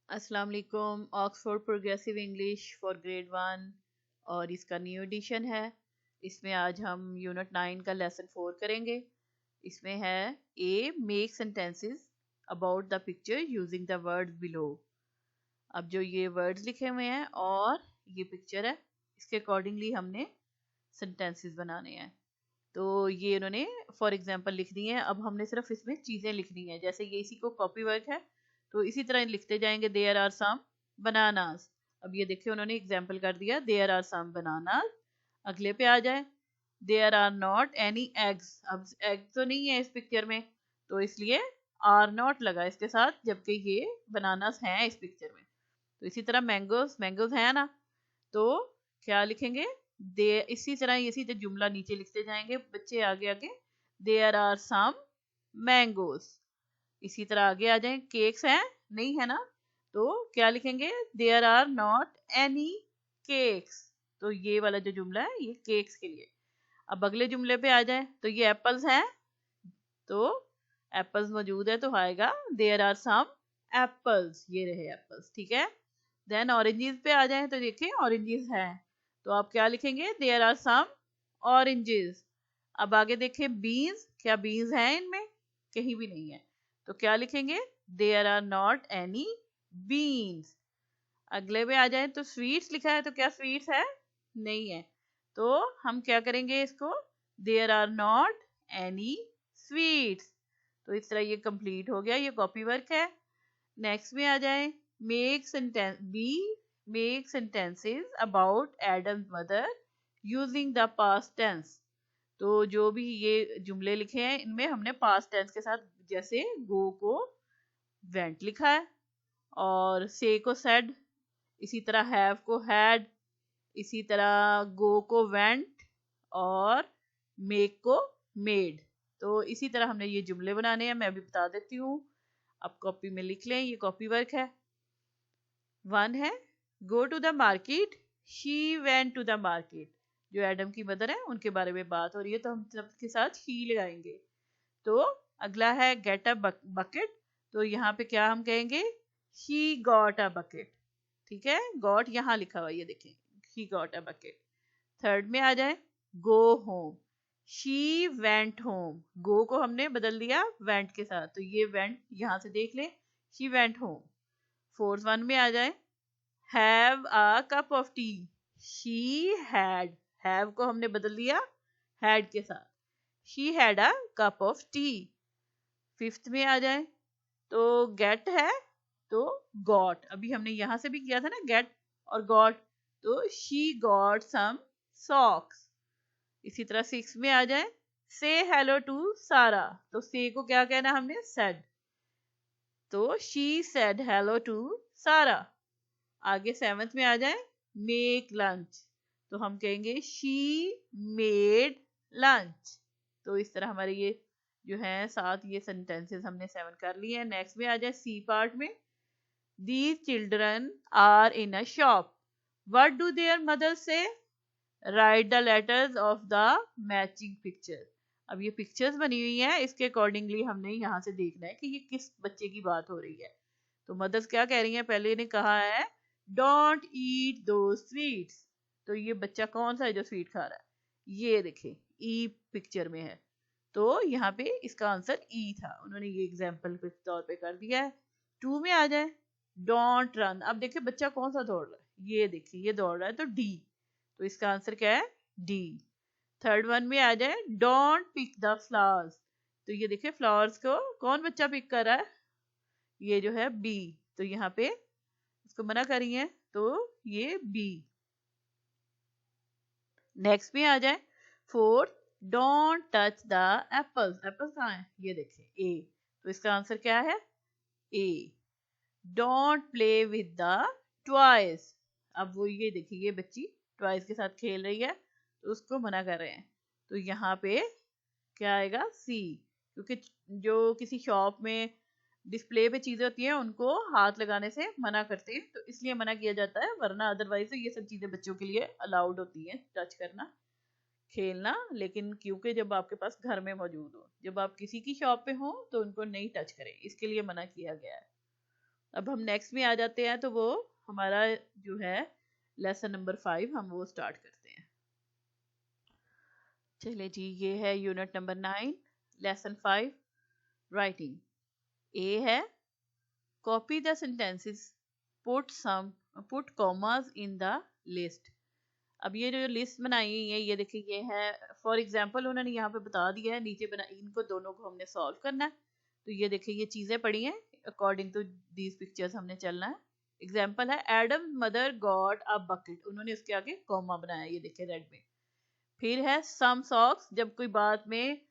अस्सलाम वालेकुम। Oxford progressive English for grade 1 और इसका न्यू एडिशन है। इसमें आज हम यूनिट 9 का लेसन 4 करेंगे। इसमें है A make sentences about the picture using the words below. अब जो ये वर्ड्स लिखे हुए हैं और ये पिक्चर है, इसके अकॉर्डिंगली हमने सेंटेंसेस बनाने हैं। तो ये उन्होंने फॉर एग्जांपल लिख दी हैं। अब हमने सिर्फ इसमें चीज़ें लिखनी है, जैसे ये इसी को कॉपी वर्क है तो इसी तरह लिखते जाएंगे। There are some bananas. अब ये देखिए उन्होंने एग्जांपल कर दिया, देयर आर सम बनानास। अगले पे आ जाए, there are not any eggs. अब एग तो नहीं है इस पिक्चर में, तो इसलिए आर नॉट लगा इसके साथ, जबकि ये बनानास हैं इस पिक्चर में। तो इसी तरह मैंगोस, मैंगोस है ना, तो क्या लिखेंगे, दे। इसी तरह इसी तरह जुमला नीचे लिखते जाएंगे बच्चे, आगे आगे। There are some mangoes. इसी तरह आगे आ जाए, केक्स हैं नहीं है ना, तो क्या लिखेंगे, there are not any cakes. तो ये वाला जो जुमला है ये केक्स के लिए। अब अगले जुमले पे आ जाए, तो ये एप्पल्स हैं, तो एप्पल्स मौजूद है तो आएगा देयर आर सम एप्पल्स। ये रहे एप्पल्स, ठीक है। देन ऑरेंजेस पे आ जाए, तो देखिए ऑरेंजेस हैं, तो आप क्या लिखेंगे, देयर आर सम ऑरेंजेस। अब आगे देखें बीन्स, क्या बीन्स हैं इनमें, कहीं भी नहीं है, तो क्या लिखेंगे, there are not any beans. अगले में आ जाए, तो स्वीट्स लिखा है, तो क्या स्वीट्स है, नहीं है, तो हम क्या करेंगे इसको, there are not any sweets. तो इस तरह ये कंप्लीट हो गया, ये कॉपी वर्क है। नेक्स्ट में आ जाए, make sentence B make sentences about Adam's mother using the past tense. तो जो भी ये जुमले लिखे हैं इनमें हमने पास्ट टेंस के साथ, जैसे गो को वेंट लिखा है, और से को सेड, इसी तरह हैव को हैड, इसी तरह गो को वेंट, और मेक को मेड। तो इसी तरह हमने ये जुमले बनाने हैं, मैं भी बता देती हूँ। आप कॉपी में लिख लें, ये कॉपी वर्क है। वन है, go to the market, she went to the market. जो एडम की मदर है उनके बारे में बात हो रही है, तो हम सबके साथ ही लगाएंगे। तो अगला है गेट अ बकेट, तो यहाँ पे क्या हम कहेंगे, ही गॉट अ बकेट। ठीक है, गॉट यहाँ लिखा हुआ, ये देखें, he got a bucket. Third में आ जाए, go home, she went home. Go को हमने बदल दिया वेंट के साथ, तो ये वेंट यहाँ से देख लें, she went home. Fourth one में आ जाए, have a cup of T, she had. Have को हमने बदल दिया हैड के साथ, she had a cup of T. Fifth में आ जाए, तो गेट है, तो गॉट, अभी हमने यहां से भी किया था ना गेट और गॉट, तो शी गॉट सम सॉक्स। इसी तरह सिक्स में आ जाए, से हेलो टू सारा, तो से को क्या कहना हमने, सेड, तो शी सेड हेलो टू सारा। आगे सेवंथ में आ जाए, मेक लंच, तो हम कहेंगे शी मेड लंच। तो इस तरह हमारे ये जो है सात ये सेंटेंसेस हमने 7 कर लिए हैं। नेक्स्ट में आ जाए सी पार्ट में, these children are in a shop, what do their mother say, write the letters of the matching picture. अब ये पिक्चर्स बनी हुई हैं, इसके अकॉर्डिंगली हमने यहाँ से देखना है कि ये किस बच्चे की बात हो रही है। तो मदर्स क्या कह रही हैं, पहले ने कहा है डोंट ईट दो स्वीट्स, तो ये बच्चा कौन सा है जो स्वीट खा रहा है, ये देखें ई पिक्चर में है, तो यहाँ पे इसका आंसर ई था, उन्होंने ये एग्जाम्पल के तौर पे कर दिया है। टू में आ जाए, डोंट रन, अब देखिए बच्चा कौन सा दौड़ रहा है, ये देखिए ये दौड़ रहा है, तो डी, तो इसका आंसर क्या है, डी। थर्ड वन में आ जाए, डोंट पिक द फ्लावर्स, तो ये देखिए फ्लावर्स को कौन बच्चा पिक कर रहा है, ये जो है बी, तो यहाँ पे इसको मना करी है, तो ये बी। नेक्स्ट में आ जाए, fourth, don't touch the apples, apples कहाँ है, ये देखिए ए, तो इसका आंसर क्या है, A. Don't play with the toys, अब वो ये देखिए ये बच्ची टॉयज के साथ खेल रही है, तो उसको मना कर रहे हैं, तो यहाँ पे क्या आएगा, सी, क्योंकि जो किसी शॉप में डिस्प्ले पे चीजें होती हैं उनको हाथ लगाने से मना करते हैं, तो इसलिए मना किया जाता है, वरना अदरवाइज ये सब चीजें बच्चों के लिए अलाउड होती हैं, टच करना, खेलना। लेकिन क्योंकि जब आपके पास घर में मौजूद हो, जब आप किसी की शॉप पे हो तो उनको नहीं टच करें, इसके लिए मना किया गया है। अब हम नेक्स्ट में आ जाते हैं, तो वो हमारा जो है लेसन नंबर 5 हम वो स्टार्ट करते हैं। चलिए जी, ये है यूनिट नंबर 9 लेसन 5 राइटिंग। ए है copy the sentences, put commas in the list. अब ये जो लिस्ट बनाई हुई है, ये देखिए, ये है फॉर एग्जांपल उन्होंने यहाँ पे बता दिया है, नीचे बना, इनको दोनों को हमने सॉल्व करना है। तो ये देखिए, ये चीजें पड़ी हैं, अकॉर्डिंग टू दीज पिक्चर्स हमने चलना है। एग्जाम्पल है Adam mother got a bucket, उन्होंने उसके आगे कॉमा बनाया, ये देखिए रेड में। फिर है सम सॉक्स, जब कोई बात में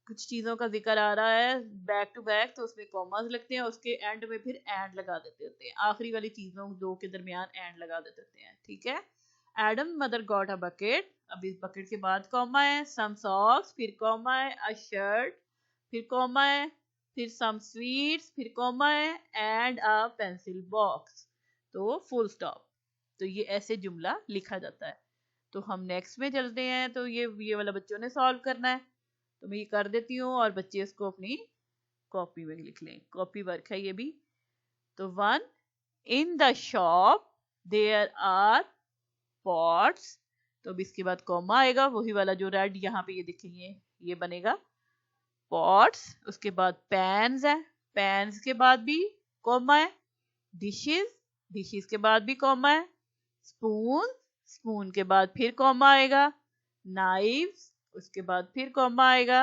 कुछ चीजों का जिक्र आ रहा है बैक टू बैक, तो उसमें कॉमास लगते हैं, उसके एंड में फिर एंड लगा देते होते हैं, आखिरी वाली चीजों दो के दरमियान एंड लगा देते होते हैं, ठीक है। Adam mother got a bucket, अब इस बकेट के बाद कॉमा है, सम सॉक्स, फिर कॉमा है, अ शर्ट, फिर कॉमा है, फिर सम स्वीट्स, फिर कॉमा है, एंड अ पेंसिल बॉक्स, तो फुल स्टॉप। तो ये ऐसे जुमला लिखा जाता है। तो हम नेक्स्ट में चलते हैं, तो ये वाला बच्चों ने सॉल्व करना है, तो मैं ये कर देती हूँ और बच्चे इसको अपनी कॉपी में लिख लें, कॉपी वर्क है ये भी। तो 1 in the shop there are pots, तो अब इसके बाद कॉमा आएगा, वही वाला जो रेड यहाँ पे ये दिखेंगे, ये बनेगा पॉट्स। उसके बाद पैन्स है, पैन्स के बाद भी कॉमा है। डिशेस, डिशेस के बाद भी कॉमा है। स्पून, स्पून के बाद फिर कॉमा आएगा। नाइफ्स, उसके बाद फिर कॉमा आएगा।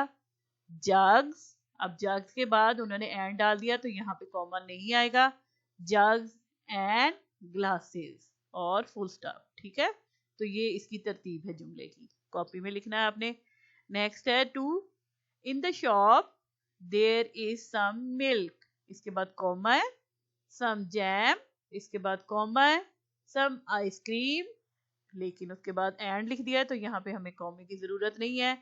जग्स, अब जग्स के बाद उन्होंने एंड डाल दिया, तो यहाँ पे कॉमा नहीं आएगा। जग्स एंड ग्लासेस और फुल स्टॉप, ठीक है। तो ये इसकी तरतीब है जुमले की, कॉपी में लिखना है आपने। नेक्स्ट है 2 in the shop there is some milk, इसके बाद कॉमा है। सम जैम, इसके बाद कॉमा है। सम आइसक्रीम, लेकिन उसके बाद एंड लिख दिया है, तो यहाँ पे हमें कॉमे की जरूरत नहीं है।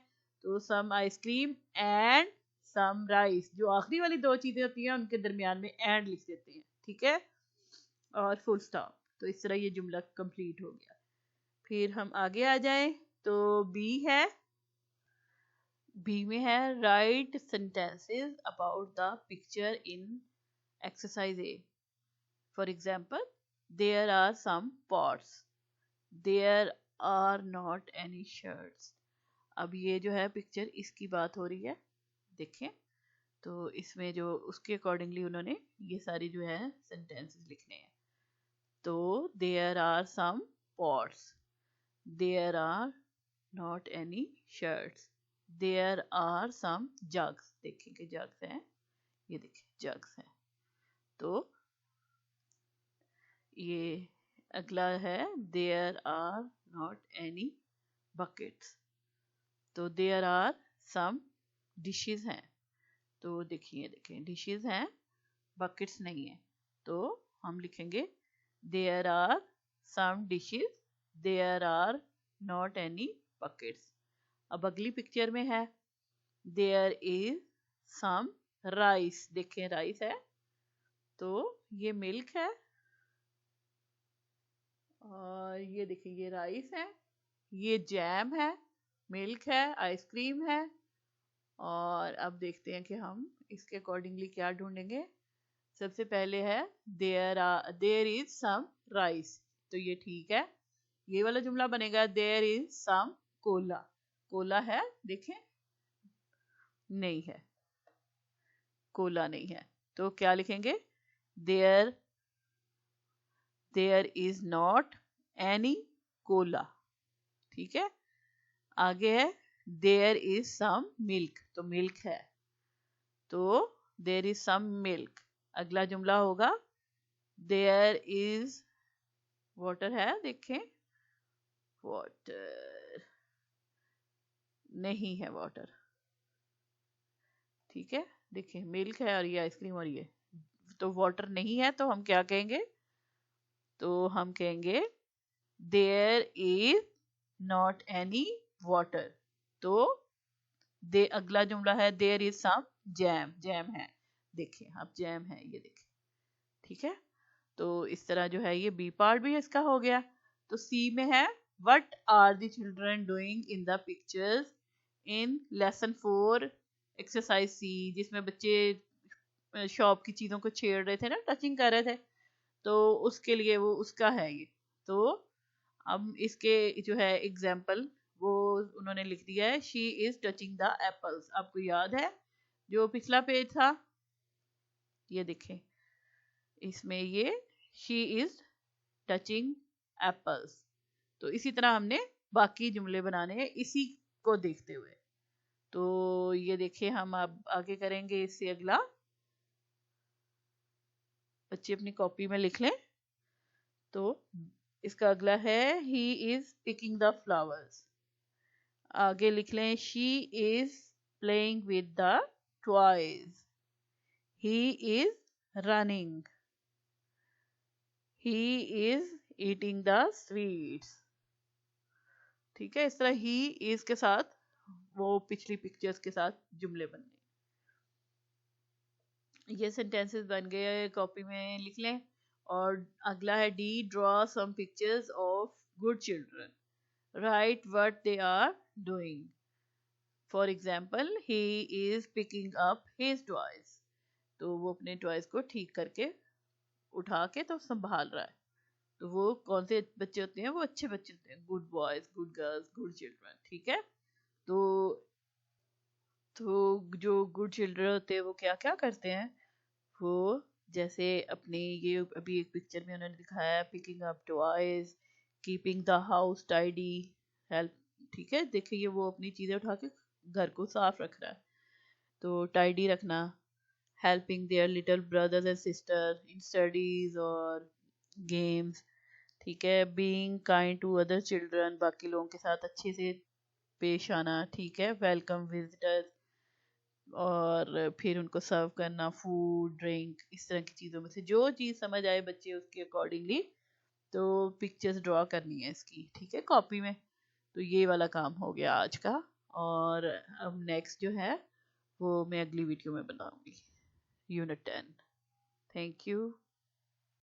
तो सम आइसक्रीम एंड सम राइस, जो आखिरी वाली दो चीजें होती हैं उनके दरमियान में एंड लिख देते हैं, ठीक है, और फुल स्टॉप। तो इस तरह ये जुमला कंप्लीट हो गया। फिर हम आगे आ जाएं, तो बी है, बी में है write sentences about the picture in exercise A. For example there are some pots, there are not any shirts. अब ये जो है पिक्चर, इसकी बात हो रही है, देखें। तो इसमें जो उसके अकॉर्डिंगली उन्होंने ये सारी जो है सेंटेंसेस लिखने हैं। तो there are some pots, there are not any shirts, there are some jugs, देखेंगे जग्स हैं, ये देखिए जग्स हैं। तो ये अगला है there are not any buckets, तो देयर आर सम डिशेस हैं, तो देखिए देखें डिशेस हैं, बकेट्स नहीं है, तो हम लिखेंगे there are some dishes, there are not any buckets. अब अगली पिक्चर में है देयर इज सम राइस, देखें राइस है, तो ये मिल्क है, और ये देखिए ये राइस है, ये जैम है, मिल्क है, आइसक्रीम है। और अब देखते हैं कि हम इसके अकॉर्डिंगली क्या ढूंढेंगे। सबसे पहले है देयर इज सम राइस, तो ये ठीक है, ये वाला जुमला बनेगा there is some cola, cola है, देखें नहीं है, कोला नहीं है, तो क्या लिखेंगे there there is not any cola, ठीक है। आगे है देयर इज सम मिल्क, तो मिल्क है, तो देयर इज सम मिल्क। अगला जुमला होगा देयर इज वाटर है, देखें वाटर नहीं है, वाटर, ठीक है, देखिए मिल्क है और ये आइसक्रीम और ये, तो वाटर नहीं है, तो हम क्या कहेंगे, तो हम कहेंगे there is not any water. तो दे अगला जुमला है there is some jam, jam है, देखिए अब जैम है, ये देखिए, ठीक है। तो इस तरह जो है ये बी पार्ट भी इसका हो गया। तो सी में है what are the children doing in the pictures in lesson 4 exercise C, जिसमें बच्चे शॉप की चीज़ों को छेड़ रहे थे ना, टचिंग कर रहे थे, तो उसके लिए वो उसका है ये। तो अब इसके जो है एग्जाम्पल वो उन्होंने लिख दिया है, she is touching the apples. आपको याद है जो पिछला पेज था, ये देखें, इसमें ये शी इज टचिंग एप्पल्स। तो इसी तरह हमने बाकी जुमले बनाने हैं इसी को देखते हुए। तो ये देखिए, हम अब आगे करेंगे इससे अगला। बच्चे अपनी कॉपी में लिख लें। तो इसका अगला है, ही इज पिकिंग द फ्लावर्स। आगे लिख लें, she is playing with the toys. He is running. He is eating the sweets. ठीक है, इस तरह ही इज के साथ वो पिछली पिक्चर्स के साथ जुमले बन गए। ये सेंटेंसेस बन गए, कॉपी में लिख लें। और अगला है D, draw some pictures of good children. Write what they are doing. For example, he is picking up his toys. तो वो अपने टॉयज को ठीक करके उठा के तो संभाल रहा है। तो वो कौन से बच्चे होते हैं? वो अच्छे बच्चे होते हैं, good boys, good girls, good children. ठीक है, तो जो गुड चिल्ड्रन होते हैं वो क्या क्या करते हैं? वो जैसे अपनी, ये अभी एक पिक्चर में उन्होंने दिखाया है, picking up toys, keeping the house tidy, help. ठीक है, देखिए वो अपनी चीजें उठा के घर को साफ रख रहा है, तो टाइडी रखना। Helping their little brothers and sister in studies और गेम्स। ठीक है, being kind to other children, बाकी लोगों के साथ अच्छे से पेश आना। ठीक है, वेलकम विजिटर्स, और फिर उनको सर्व करना फूड ड्रिंक। इस तरह की चीज़ों में से जो चीज़ समझ आए बच्चे उसके अकॉर्डिंगली तो पिक्चर्स ड्रॉ करनी है इसकी। ठीक है, कॉपी में। तो ये वाला काम हो गया आज का। और अब नेक्स्ट जो है वो मैं अगली वीडियो में बनाऊंगी, यूनिट 10। Thank you.